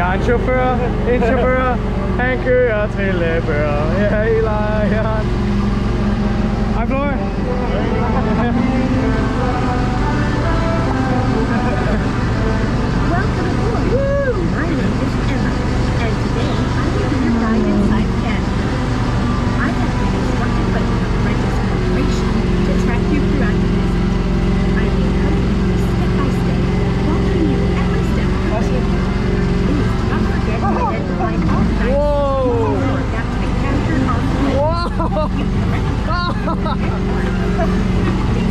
Ja, en chauffeur, han kører til Læbør. Hey, Lion. Hej, Flor. Welcome aboard. Woo! My name is Emma, and today I will be your guide inside Canada. I have been instructed by the apprentice corporation to track you throughout the visit. I will accompany you step by step, walking you every step of the way. Please do not forget to identify all the dinosaurs that can encounter on the way.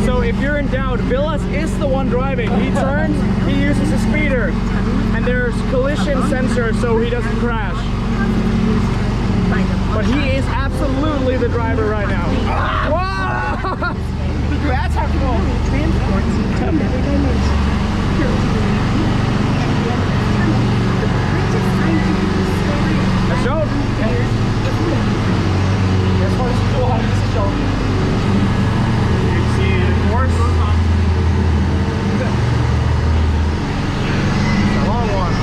So if you're in doubt, Villas is the one driving. He turns, he uses a speeder, and there's collision sensor so he doesn't crash. But he is absolutely the driver right now. Whoa! The grass have to go. Transports you to another dimension. Let's go. This one's cool. How does it show? You see the course? It's a long one.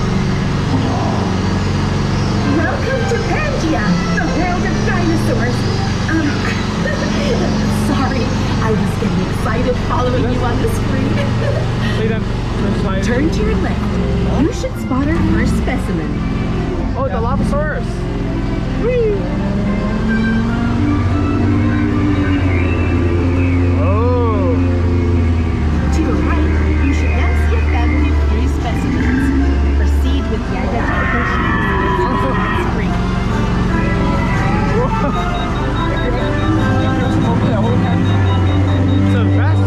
Welcome to Pangea, the world of dinosaurs. Sorry, I was getting excited following you on the screen. Turn to your left. You should spot our first specimen. Oh, the Dilophosaurus. Whee! Oh. To your right, you should now see a family of 3 specimens. Proceed with the identification on the screen. So fast.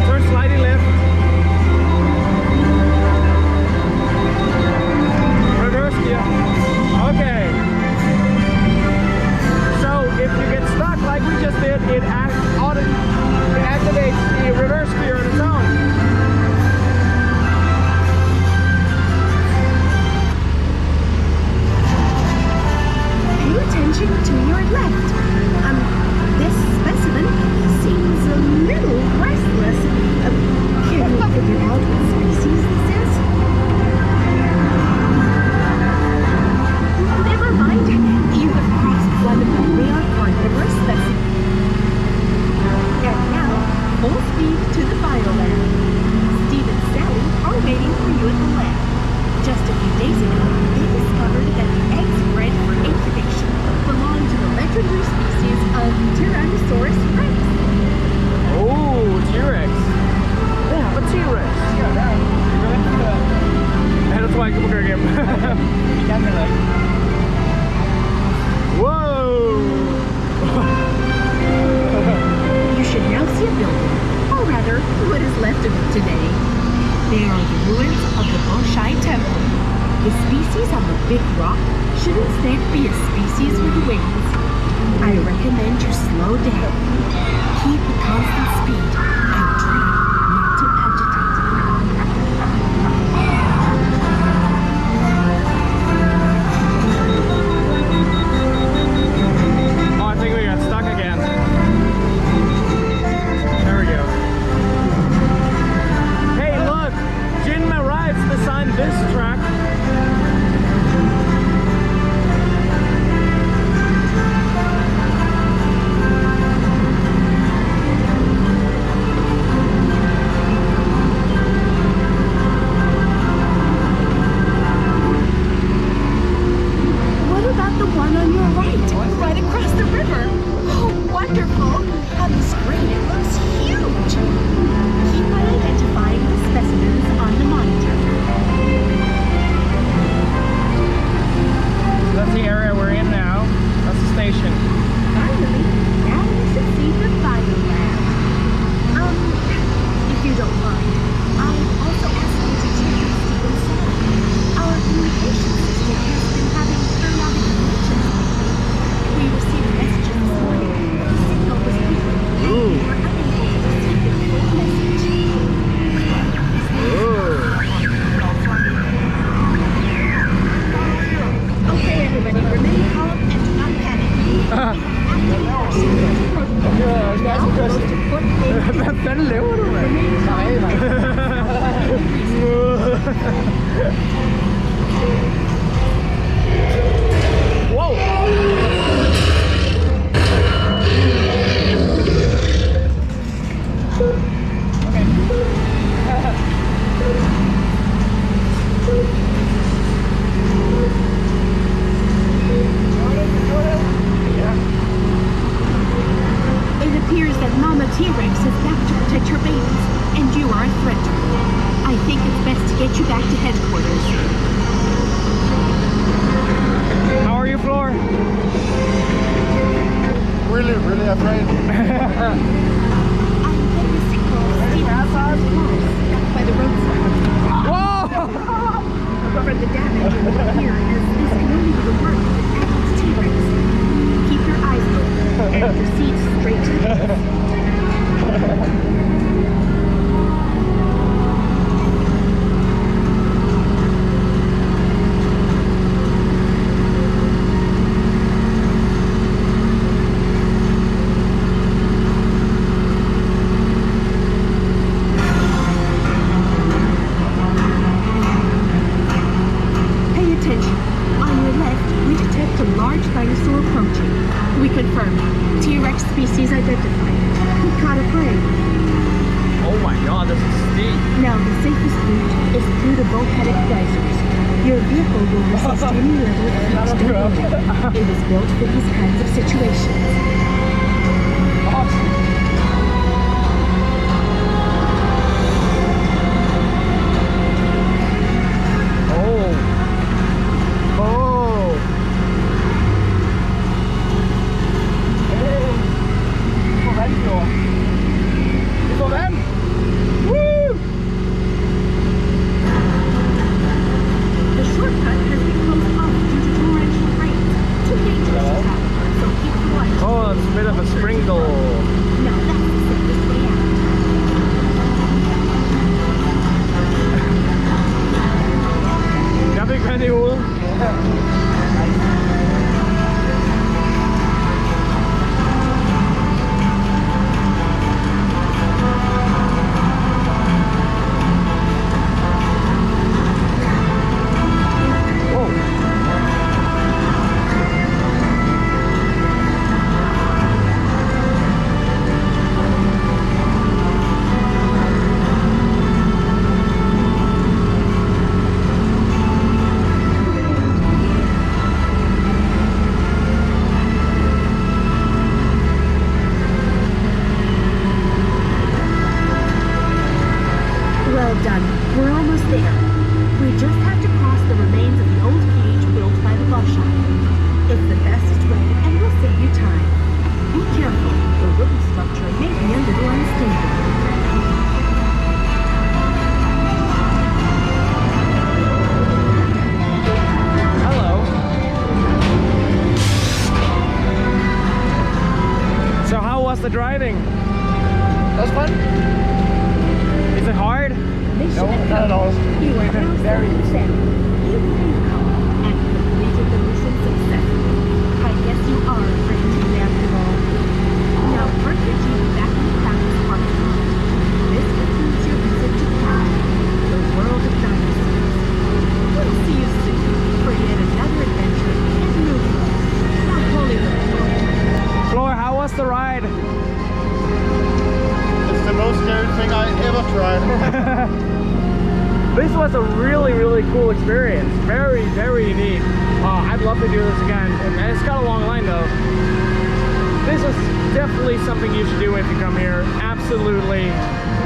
Turn slightly left. Reverse gear. Okay. So if you get stuck like we just did, it activates the reverse gear on its own. Pay attention to your left. This specimen seems a little restless. Can you figure out what species this is? Never mind. You have crossed one of the rare carnivorous specimens. And now, full speed to the Bioland. Steve and Sally are waiting for you at the lab. Just a few days ago, they discovered that the eggs bred for incubation belong to the legendary species of Tyrannosaurus rex. Oh, T-Rex. They have a T-Rex. And that's why I come again. Whoa! You should now see a building, or rather, what is left of it today. They are the ruins of the Boshai Temple. The species on the big rock should instead be a species with wings. I recommend you slow down, keep a constant speed, and try not to agitate. Oh, I think we got stuck again. There we go. Hey, look! Jinma Rides designed this track. get you back to headquarters. How are you, Floor? Really, really afraid. By the roadside. Whoa! From the damage you will hear as this can only be the work of an adult T-Rex. Keep your eyes open and proceed straight to the dinosaur approaching. We confirm. T-Rex species identified. We caught a prey. Oh my god, this is steep. Now the safest route is through the volcanic geysers. Your vehicle will resist any level of heat. It was built for these kinds of situations. Awesome. The driving? That's fun. Is it hard? No, not at all. You are now very safe. You remain calm and completed the mission successfully. I guess you are a great team after all. Now park your Jeep back in the practice parking lot. This concludes your visit to Pangea, the world of dinosaurs. We'll see you soon for yet another adventure in Movieland The Hollywood Park. Floor, how was the ride? It's the most scary thing I ever tried. This was a really, really cool experience. Very, very neat. I'd love to do this again. And it's got a long line though. This is definitely something you should do if you come here. Absolutely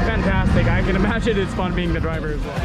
fantastic. I can imagine it's fun being the driver as well.